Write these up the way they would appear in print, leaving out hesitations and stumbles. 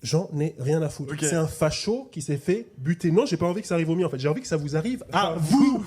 J'en ai rien à foutre. Ok. C'est un facho qui s'est fait buter. Non, j'ai pas envie que ça arrive au mien en fait. J'ai envie que ça vous arrive à vous.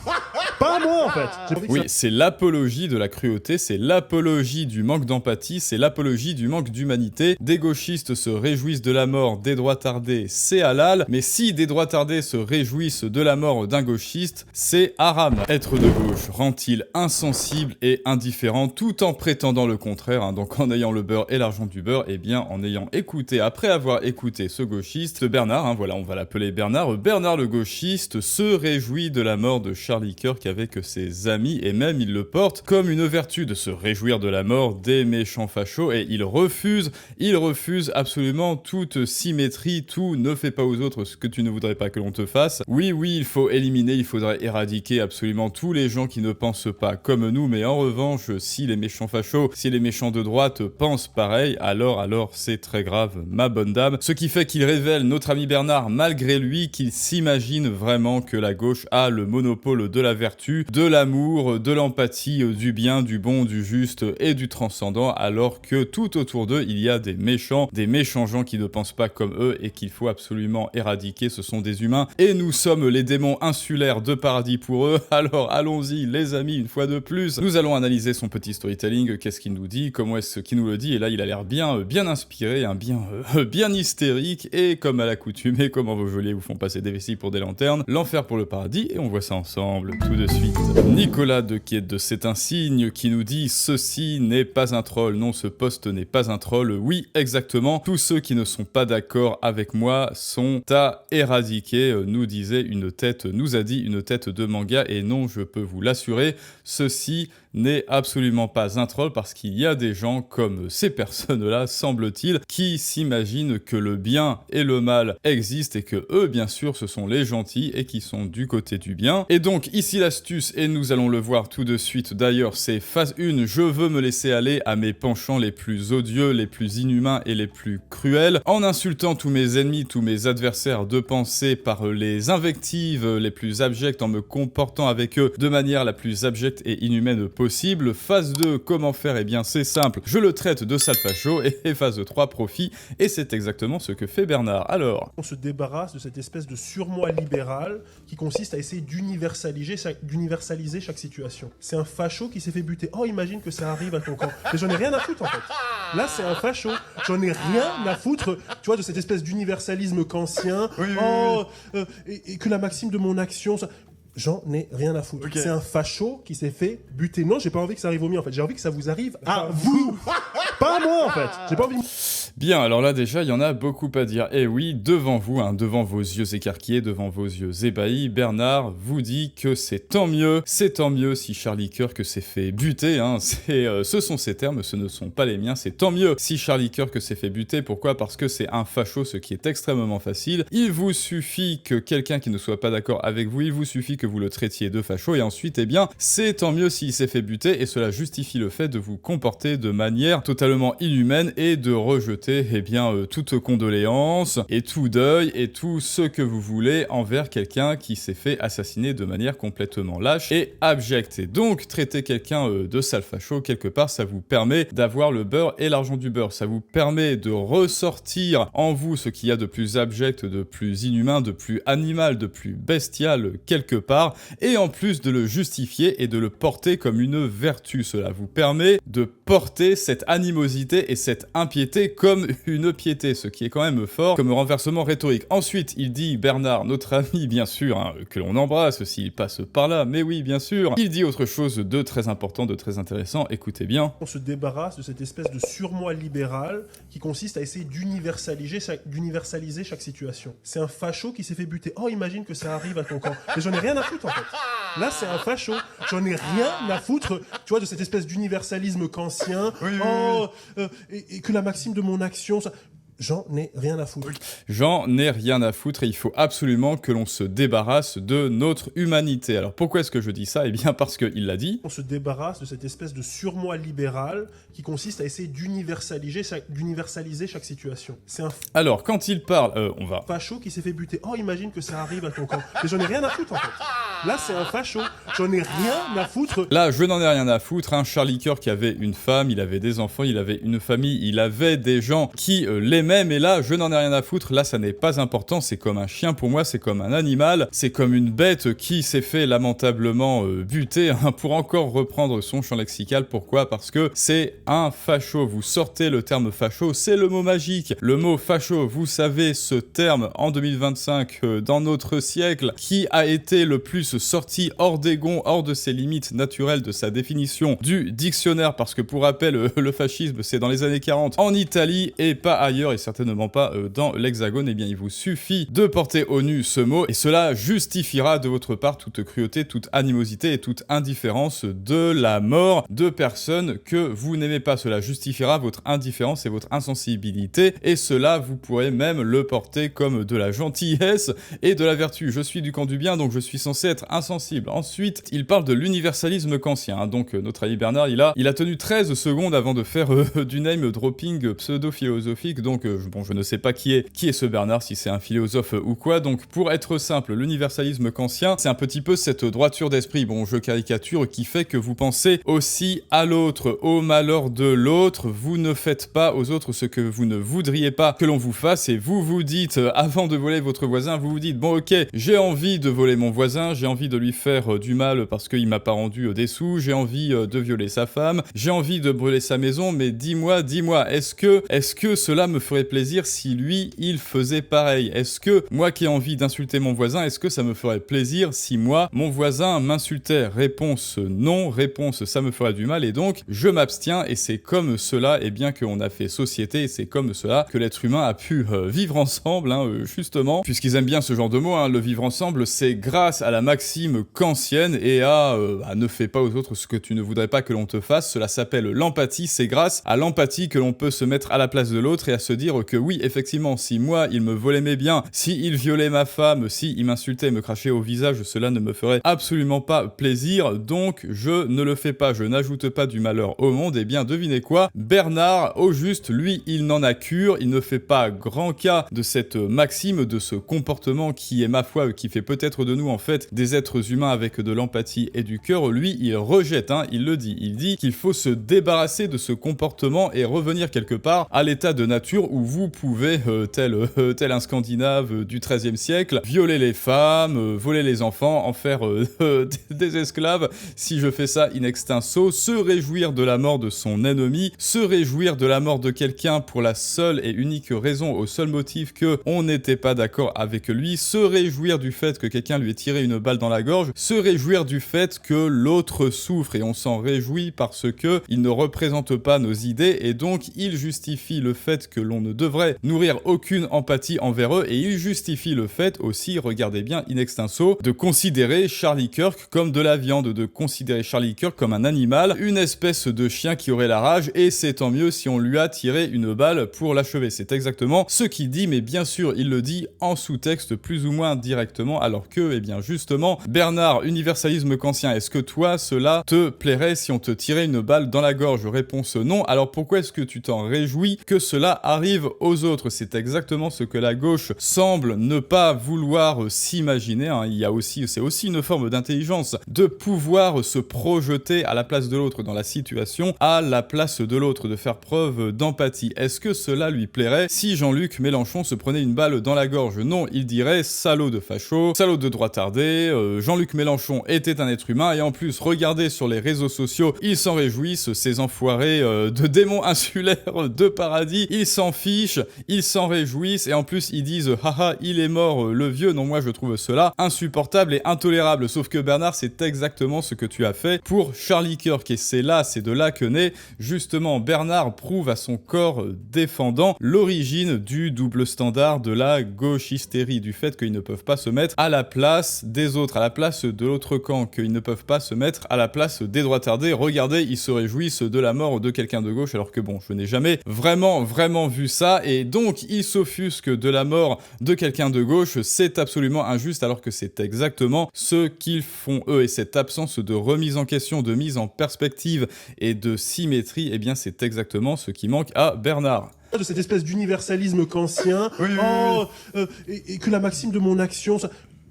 Pas à moi en fait. J'ai envie que Oui, ça- c'est l'apologie de la cruauté, c'est l'apologie du manque d'empathie, c'est l'apologie du manque d'humanité. Des gauchistes se réjouissent de la mort des droitards, c'est halal, mais si des droitards se réjouissent de la mort d'un gauchiste, c'est haram. Être de gauche rend-il insensible et indifférent tout en prétendant le contraire, hein. Donc en ayant le beurre et l'argent du beurre, et bien en ayant écouté, après avoir écouté ce gauchiste, Bernard, hein, voilà, on va l'appeler Bernard, Bernard le gauchiste se réjouit de la mort de Charlie Kirk avec ses amis, et même il le porte comme une vertu de se réjouir de la mort des méchants fachos, et il refuse absolument toute symétrie, tout ne fais pas aux autres ce que tu ne voudrais pas que l'on te fasse. Oui, il faut éliminer, il faudrait éradiquer absolument tous les gens qui ne pensent pas comme nous, mais en revanche, si les méchants fachos, si les méchants de droite pensent pareil, alors c'est très grave, ma bonne dame. Ce qui fait qu'il révèle, notre ami Bernard, malgré lui, qu'il s'imagine vraiment que la gauche a le monopole de la vertu, de l'amour, de l'empathie, du bien, du bon, du juste et du transcendant, alors que tout autour d'eux, il y a des méchants gens qui ne pensent pas comme eux et qu'il faut absolument éradiquer. Ce sont des humains et nous sommes les démons insulaires de paradis pour eux. Alors allons-y les amis, une fois de plus. Nous allons analyser son petit storytelling, qu'est-ce qu'il nous dit, comment est-ce qu'il nous le dit, et là il a l'air bien inspiré, hein, bien hystérique, et comme à l'accoutumée, comment vos geôliers vous font passer des vessies pour des lanternes, l'enfer pour le paradis, et on voit ça ensemble tout de suite. Nicolas de Quiette, c'est un signe qui nous dit « Ceci n'est pas un troll, non ce poste n'est pas un troll, oui exactement, tous ceux qui ne sont pas d'accord avec moi sont à éradiquer », nous disait une tête, nous a dit une tête de manga, et non je peux vous l'assurer, ceci n'est absolument pas un troll parce qu'il y a des gens comme ces personnes-là, semble-t-il, qui s'imaginent que le bien et le mal existent et que eux, bien sûr, ce sont les gentils et qui sont du côté du bien. Et donc, ici l'astuce, et nous allons le voir tout de suite, d'ailleurs, c'est phase 1, je veux me laisser aller à mes penchants les plus odieux, les plus inhumains et les plus cruels, en insultant tous mes ennemis, tous mes adversaires de pensée par les invectives les plus abjectes, en me comportant avec eux de manière la plus abjecte et inhumaine possible. Phase 2, comment faire? Eh bien c'est simple, je le traite de sale facho, et phase 3, profit, et c'est exactement ce que fait Bernard. Alors, On se débarrasse de cette espèce de surmoi libéral qui consiste à essayer d'universaliser chaque situation. C'est un facho qui s'est fait buter. Oh, imagine que ça arrive à ton camp. Mais j'en ai rien à foutre en fait. Là, c'est un facho. J'en ai rien à foutre, tu vois, de cette espèce d'universalisme kantien. Et que la maxime de mon action... J'en ai rien à foutre. Ok. C'est un facho qui s'est fait buter. Non, j'ai pas envie que ça arrive au mien en fait. J'ai envie que ça vous arrive à vous. Pas à moi en fait. J'ai pas envie. bien, alors là déjà, il y en a beaucoup à dire. Et oui, devant vous, hein, devant vos yeux écarquillés, devant vos yeux ébahis, Bernard vous dit que c'est tant mieux si Charlie Kirk s'est fait buter, hein, ce sont ses termes, ce ne sont pas les miens, c'est tant mieux si Charlie Kirk s'est fait buter. Pourquoi? Parce que c'est un facho, ce qui est extrêmement facile. Il vous suffit que quelqu'un qui ne soit pas d'accord avec vous, il vous suffit que vous le traitiez de facho, et ensuite, eh bien, c'est tant mieux s'il s'est fait buter, et cela justifie le fait de vous comporter de manière totalement inhumaine et de rejeter, eh bien, toute condoléance et tout deuil et tout ce que vous voulez envers quelqu'un qui s'est fait assassiner de manière complètement lâche et abjecte. Et donc, traiter quelqu'un de sale facho, quelque part, ça vous permet d'avoir le beurre et l'argent du beurre. Ça vous permet de ressortir en vous ce qu'il y a de plus abject, de plus inhumain, de plus animal, de plus bestial quelque part, et en plus de le justifier et de le porter comme une vertu. Cela vous permet de porter cette animosité et cette impiété comme une piété, ce qui est quand même fort comme renversement rhétorique. Ensuite, il dit, Bernard, notre ami, bien sûr, hein, que l'on embrasse s'il passe par là, mais oui, bien sûr, il dit autre chose de très important, de très intéressant, écoutez bien. On se débarrasse de cette espèce de surmoi libéral qui consiste à essayer d'universaliser chaque situation. C'est un facho qui s'est fait buter. Oh, imagine que ça arrive à ton camp. Mais j'en ai rien à foutre en fait. Là, c'est un facho. J'en ai rien à foutre, tu vois, de cette espèce d'universalisme kantien. Et que la maxime de mon action... J'en ai rien à foutre. J'en ai rien à foutre et il faut absolument que l'on se débarrasse de notre humanité. Alors pourquoi est-ce que je dis ça? Eh bien parce qu'il l'a dit. On se débarrasse de cette espèce de surmoi libéral qui consiste à essayer d'universaliser chaque situation. C'est un Alors quand il parle, on va... facho qui s'est fait buter. Oh, imagine que ça arrive à ton camp. Mais j'en ai rien à foutre en fait. Là, c'est un facho. J'en ai rien à foutre. Là, je n'en ai rien à foutre. Hein. Charlie Kirk avait une femme, il avait des enfants, il avait une famille, il avait des gens qui l'aimaient, mais là, je n'en ai rien à foutre. Là, ça n'est pas important. C'est comme un chien pour moi, c'est comme un animal, c'est comme une bête qui s'est fait lamentablement buter, hein, pour encore reprendre son champ lexical. Pourquoi? Parce que c'est un facho. Vous sortez le terme facho, c'est le mot magique. Le mot facho, vous savez, ce terme en 2025, dans notre siècle, qui a été le plus sorti hors des gonds, hors de ses limites naturelles, de sa définition du dictionnaire, parce que pour rappel, le fascisme, c'est dans les années 40 en Italie et pas ailleurs, et certainement pas dans l'Hexagone. Eh bien, il vous suffit de porter au nu ce mot, et cela justifiera de votre part toute cruauté, toute animosité et toute indifférence de la mort de personnes que vous n'aimez pas. Cela justifiera votre indifférence et votre insensibilité, et cela, vous pourrez même le porter comme de la gentillesse et de la vertu. Je suis du camp du bien, donc je suis censé être insensible. Ensuite, il parle de l'universalisme kantien. Hein. Donc, notre ami Bernard, il a tenu 13 secondes avant de faire du name dropping pseudo-philosophique. Donc, bon, je ne sais pas qui est ce Bernard, si c'est un philosophe ou quoi. Donc, pour être simple, l'universalisme kantien, c'est un petit peu cette droiture d'esprit, bon, je caricature, qui fait que vous pensez aussi à l'autre, au malheur de l'autre. Vous ne faites pas aux autres ce que vous ne voudriez pas que l'on vous fasse, et vous vous dites, avant de voler votre voisin, vous vous dites, bon ok, j'ai envie de voler mon voisin, j'ai envie de lui faire du mal parce qu'il m'a pas rendu des sous, j'ai envie de violer sa femme, j'ai envie de brûler sa maison, mais dis-moi, est-ce que cela me ferait plaisir si lui, il faisait pareil? Est-ce que moi qui ai envie d'insulter mon voisin, est-ce que ça me ferait plaisir si moi, mon voisin m'insultait? Réponse non, réponse ça me ferait du mal, et donc je m'abstiens, et c'est comme cela, eh bien, qu'on a fait société, et c'est comme cela que l'être humain a pu vivre ensemble, hein, justement, puisqu'ils aiment bien ce genre de mots, hein, le vivre ensemble, c'est grâce à la maxime kantienne et à ne fais pas aux autres ce que tu ne voudrais pas que l'on te fasse. Cela s'appelle l'empathie, c'est grâce à l'empathie que l'on peut se mettre à la place de l'autre et à se dire que oui, effectivement, si moi, il me volait mes biens, si il violait ma femme, si il m'insultait et me crachait au visage, cela ne me ferait absolument pas plaisir, donc je ne le fais pas, je n'ajoute pas du malheur au monde. Et bien, devinez quoi? Bernard, au juste, lui, il n'en a cure, il ne fait pas grand cas de cette maxime, de ce comportement qui est, ma foi, qui fait peut-être de nous, en fait, des êtres humains avec de l'empathie et du cœur. Lui, il rejette, hein, il le dit, il dit qu'il faut se débarrasser de ce comportement et revenir quelque part à l'état de nature où vous pouvez, tel un Scandinave du XIIIe siècle, violer les femmes, voler les enfants, en faire des esclaves, si je fais ça in extenso, se réjouir de la mort de son ennemi, se réjouir de la mort de quelqu'un pour la seule et unique raison, au seul motif que on n'était pas d'accord avec lui, se réjouir du fait que quelqu'un lui ait tiré une balle dans la gorge, se réjouir du fait que l'autre souffre, et on s'en réjouit parce que il ne représente pas nos idées, et donc il justifie le fait que l'on ne devrait nourrir aucune empathie envers eux, et il justifie le fait aussi, regardez bien in extenso, de considérer Charlie Kirk comme de la viande, de considérer Charlie Kirk comme un animal, une espèce de chien qui aurait la rage, et c'est tant mieux si on lui a tiré une balle pour l'achever. C'est exactement ce qu'il dit, mais bien sûr, il le dit en sous-texte plus ou moins directement, alors que, eh bien justement, Bernard, universalisme kantien, est-ce que toi, cela te plairait si on te tirait une balle dans la gorge? Réponse non. Alors pourquoi est-ce que tu t'en réjouis que cela arrive aux autres? C'est exactement ce que la gauche semble ne pas vouloir s'imaginer, hein. C'est aussi une forme d'intelligence, de pouvoir se projeter à la place de l'autre, dans la situation, à la place de l'autre, de faire preuve d'empathie. Est-ce que cela lui plairait si Jean-Luc Mélenchon se prenait une balle dans la gorge? Non, il dirait salaud de facho, salaud de droitardé, Jean-Luc Mélenchon était un être humain, et en plus, regardez sur les réseaux sociaux, ils s'en réjouissent, ces enfoirés de démons insulaires de paradis, ils s'en fichent, ils s'en réjouissent, et en plus, ils disent haha, il est mort le vieux. Non, moi je trouve cela insupportable et intolérable. Sauf que Bernard, c'est exactement ce que tu as fait pour Charlie Kirk, et c'est de là que naît justement Bernard prouve à son corps défendant l'origine du double standard, de la gauchisterie, du fait qu'ils ne peuvent pas se mettre à la place des autres, à la place de l'autre camp, qu'ils ne peuvent pas se mettre à la place des droitardés. Regardez, ils se réjouissent de la mort de quelqu'un de gauche, alors que bon, je n'ai jamais vraiment vu ça, et donc ils s'offusquent de la mort de quelqu'un de gauche. C'est absolument injuste, alors que c'est exactement ce qu'ils font eux, et cette absence de remise en question, de mise en perspective et de symétrie, eh bien c'est exactement ce qui manque à Bernard. De cette espèce d'universalisme kantien, et que la maxime de mon action...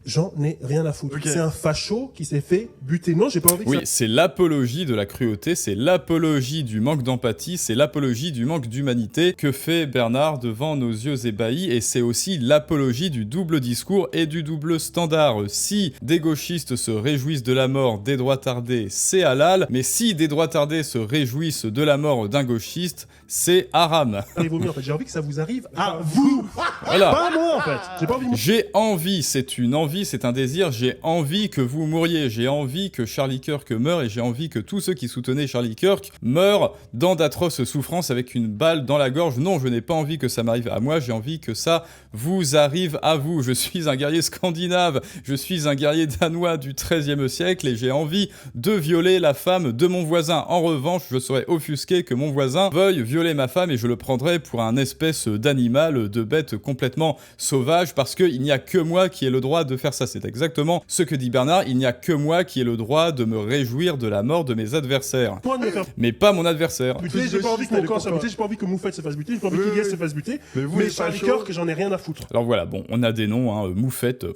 J'en ai rien à foutre. Ok. C'est un facho qui s'est fait buter. Non, j'ai pas envie que Oui, ça... c'est l'apologie de la cruauté, c'est l'apologie du manque d'empathie, c'est l'apologie du manque d'humanité que fait Bernard devant nos yeux ébahis, et c'est aussi l'apologie du double discours et du double standard. Si des gauchistes se réjouissent de la mort des droitards, c'est halal, mais si des droitards se réjouissent de la mort d'un gauchiste, c'est haram. arrive au mieux, en fait. J'ai envie que ça vous arrive à vous. Voilà. Pas à moi, en fait. J'ai pas envie de... J'ai envie, c'est une envie, c'est un désir, j'ai envie que vous mouriez, j'ai envie que Charlie Kirk meure, et j'ai envie que tous ceux qui soutenaient Charlie Kirk meurent dans d'atroces souffrances avec une balle dans la gorge. Non, je n'ai pas envie que ça m'arrive à moi, j'ai envie que ça vous arrive à vous. Je suis un guerrier scandinave, je suis un guerrier danois du XIIIe siècle, et j'ai envie de violer la femme de mon voisin. En revanche, je serais offusqué que mon voisin veuille violer ma femme, et je le prendrais pour un espèce d'animal, de bête complètement sauvage, parce qu'il n'y a que moi qui ai le droit de faire ça. C'est exactement ce que dit Bernard, il n'y a que moi qui ai le droit de me réjouir de la mort de mes adversaires. Moi de me faire Mais pas mon adversaire. buter, j'ai pas envie que mon camp soit buté, j'ai pas envie que Moufette se fasse buter, j'ai pas envie Oui, qu'Ilias oui. se fasse buter, Mais vous, mais les Charlie fachos- Kirk, j'en ai rien à foutre. Alors voilà, bon, on a des noms, hein, Moufette,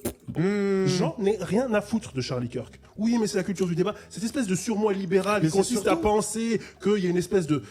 J'en ai rien à foutre de Charlie Kirk. Oui, mais c'est la culture du débat. Cette espèce de surmoi libéral Mais qui c'est consiste à surtout- penser qu'il y a une espèce de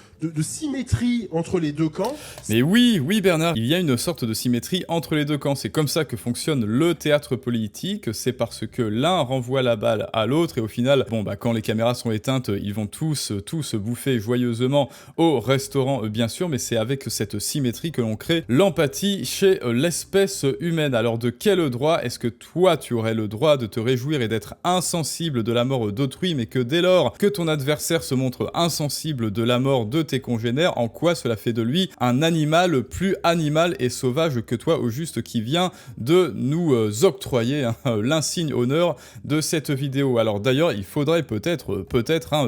symétrie entre les deux camps. Mais oui, oui Bernard, il y a une sorte de symétrie entre les deux camps. C'est comme ça que fonctionne le théâtre politique, c'est parce que l'un renvoie la balle à l'autre, et au final, bon bah quand les caméras sont éteintes, ils vont tous se bouffer joyeusement au restaurant, bien sûr, mais c'est avec cette symétrie que l'on crée l'empathie chez l'espèce humaine. Alors de quel droit est-ce que toi tu aurais le droit de te réjouir et d'être insensible de la mort d'autrui, mais que dès lors que ton adversaire se montre insensible de la mort de tes congénères, en quoi cela fait de lui un animal plus animal et sauvage que toi, au juste, qui vient de nous octroyer l'insigne honneur de cette vidéo. Alors d'ailleurs, il faudrait peut-être,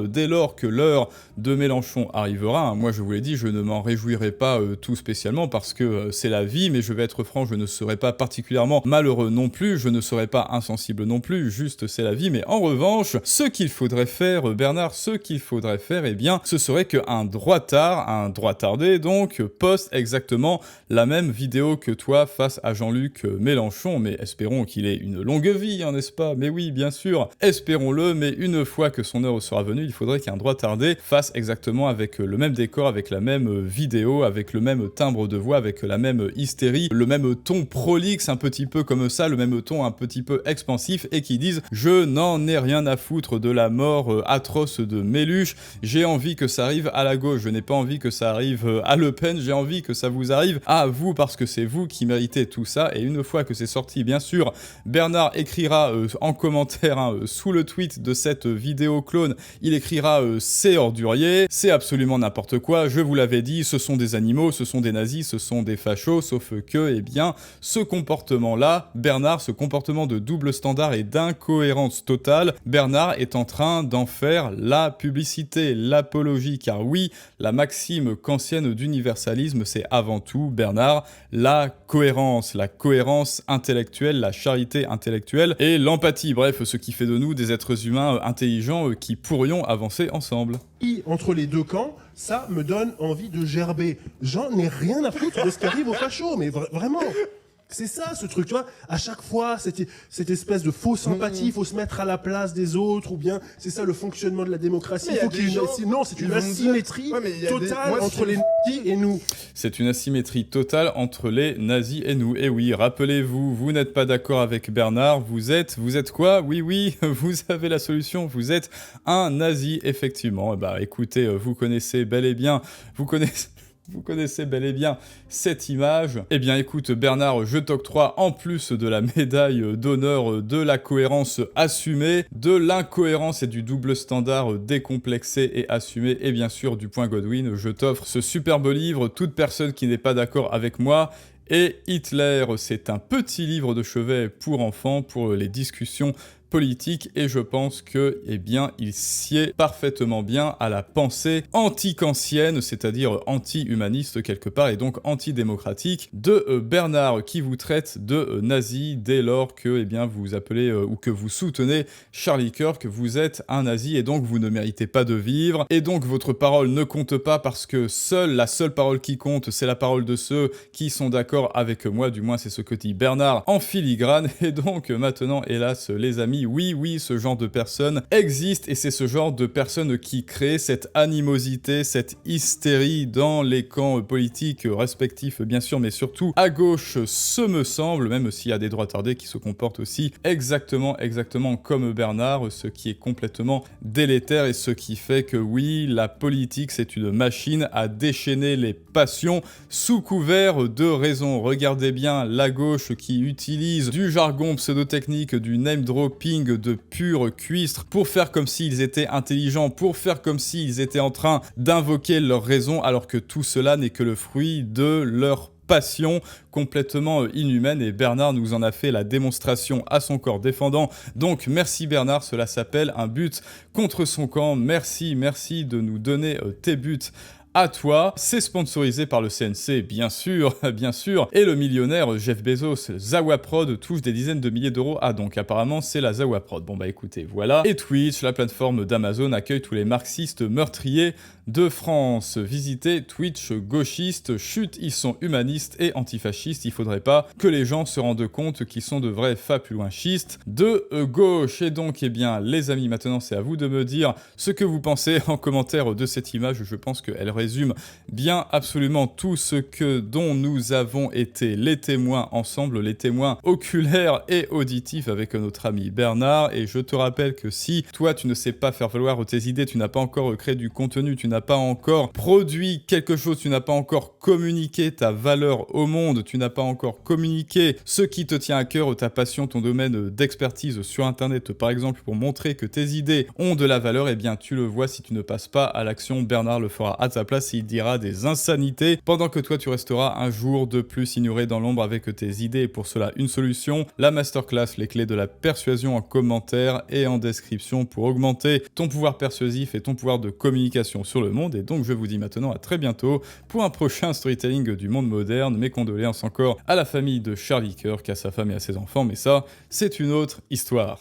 dès lors que l'heure de Mélenchon arrivera, moi je vous l'ai dit, je ne m'en réjouirai pas tout spécialement, parce que c'est la vie, mais je vais être franc, je ne serai pas particulièrement malheureux non plus, je ne serai pas insensible non plus, juste c'est la vie. Mais en revanche, ce qu'il faudrait faire, Bernard, ce qu'il faudrait faire, eh bien, ce serait qu'un droitard, un droitardé donc, poste exactement la même vidéo que toi face à Jean-Luc Mélenchon. Mais espérons qu'il ait une longue vie, hein, n'est-ce pas? Mais oui, bien sûr, espérons-le, mais une fois que son heure sera venue, il faudrait qu'un droitardé fasse exactement avec le même décor, avec la même vidéo, avec le même timbre de voix, avec la même hystérie, le même ton prolixe, un petit peu comme ça, le même ton un petit peu expansif, et qui disent « Je n'en ai rien à foutre de la mort atroce de Méluche, j'ai envie que ça arrive à la gauche, je n'ai pas envie que ça arrive à Le Pen, j'ai envie que ça vous arrive à vous, parce que c'est vous qui méritez tout ça. » Et une fois que c'est sorti, bien sûr, Bernard écrira en commentaire, sous le tweet de cette vidéo clone, il écrira « C'est ordurier, c'est absolument n'importe quoi, je vous l'avais dit, ce sont des animaux, ce sont des nazis, ce sont des fachos, sauf que, eh bien, ce comportement-là, Bernard, ce comportement de double standard et d'incohérence totale, Bernard est en train d'en faire la publicité, l'apologie, car oui, la maxime kantienne d'universalisme, c'est avant tout, Bernard, la cohérence intellectuelle, la charité intellectuelle et l'empathie, bref, ce qui fait de nous des êtres humains intelligents qui pourrions avancer ensemble. Entre les deux camps, ça me donne envie de gerber. J'en ai rien à foutre de ce qui arrive aux fachos, mais vraiment. C'est ça, ce truc, tu vois. À chaque fois, cette espèce de fausse empathie, il faut se mettre à la place des autres, ou bien c'est ça le fonctionnement de la démocratie. Mais Il faut y a qu'il y ait des gens non, c'est qui une vont dire- asymétrie Ouais, mais il y a des- totale moi, entre si- les nazis et nous. C'est une asymétrie totale entre les nazis et nous. Et oui, rappelez-vous, vous n'êtes pas d'accord avec Bernard, vous êtes quoi? Oui, vous avez la solution, vous êtes un nazi, effectivement. Eh bah, écoutez, vous connaissez bel et bien cette image. Eh bien écoute Bernard, je t'octroie en plus de la médaille d'honneur de la cohérence assumée, de l'incohérence et du double standard décomplexé et assumé, et bien sûr du point Godwin, je t'offre ce superbe livre, Toute personne qui n'est pas d'accord avec moi et Hitler. C'est un petit livre de chevet pour enfants, pour les discussions politique, et je pense que, eh bien, il sied parfaitement bien à la pensée anti-kantienne, c'est-à-dire anti-humaniste quelque part, et donc antidémocratique, de Bernard, qui vous traite de nazi dès lors que, eh bien, vous appelez ou que vous soutenez Charlie Kirk. Vous êtes un nazi et donc vous ne méritez pas de vivre, et donc votre parole ne compte pas parce que la seule parole qui compte, c'est la parole de ceux qui sont d'accord avec moi, du moins c'est ce que dit Bernard en filigrane. Et donc maintenant, hélas les amis, oui, ce genre de personnes existe, et c'est ce genre de personnes qui créent cette animosité, cette hystérie dans les camps politiques respectifs bien sûr, mais surtout à gauche, ce me semble, même s'il y a des droitards qui se comportent aussi exactement comme Bernard, ce qui est complètement délétère, et ce qui fait que oui, la politique c'est une machine à déchaîner les passions sous couvert de raison. Regardez bien la gauche qui utilise du jargon pseudo-technique, du name dropping de pur cuistre pour faire comme s'ils étaient intelligents, pour faire comme s'ils étaient en train d'invoquer leur raison, alors que tout cela n'est que le fruit de leur passion complètement inhumaine, et Bernard nous en a fait la démonstration à son corps défendant. Donc merci Bernard, cela s'appelle un but contre son camp. Merci de nous donner tes buts à toi. C'est sponsorisé par le CNC, bien sûr, et le millionnaire Jeff Bezos. Zawa Prod touche des dizaines de milliers d'euros. Ah, donc apparemment c'est la Zawa Prod. Bon bah écoutez, voilà. Et Twitch, la plateforme d'Amazon, accueille tous les marxistes meurtriers de France. Visitez Twitch gauchiste, chut, ils sont humanistes et antifascistes, il faudrait pas que les gens se rendent compte qu'ils sont de vrais fapuloinchistes de gauche. Et donc, eh bien, les amis, maintenant c'est à vous de me dire ce que vous pensez en commentaire de cette image. Je pense qu'elle résume bien absolument tout ce dont nous avons été les témoins ensemble, les témoins oculaires et auditifs avec notre ami Bernard. Et je te rappelle que si toi tu ne sais pas faire valoir tes idées, tu n'as pas encore créé du contenu, tu n'as pas encore produit quelque chose, tu n'as pas encore communiqué ta valeur au monde, tu n'as pas encore communiqué ce qui te tient à cœur, ta passion, ton domaine d'expertise sur internet par exemple, pour montrer que tes idées ont de la valeur, eh bien tu le vois, si tu ne passes pas à l'action, Bernard le fera à ta place et il dira des insanités pendant que toi tu resteras un jour de plus ignoré dans l'ombre avec tes idées. Et pour cela, une solution, la masterclass, les clés de la persuasion, en commentaire et en description pour augmenter ton pouvoir persuasif et ton pouvoir de communication sur le monde. Et donc je vous dis maintenant à très bientôt pour un prochain storytelling du monde moderne. Mes condoléances encore à la famille de Charlie Kirk, à sa femme et à ses enfants, mais ça c'est une autre histoire.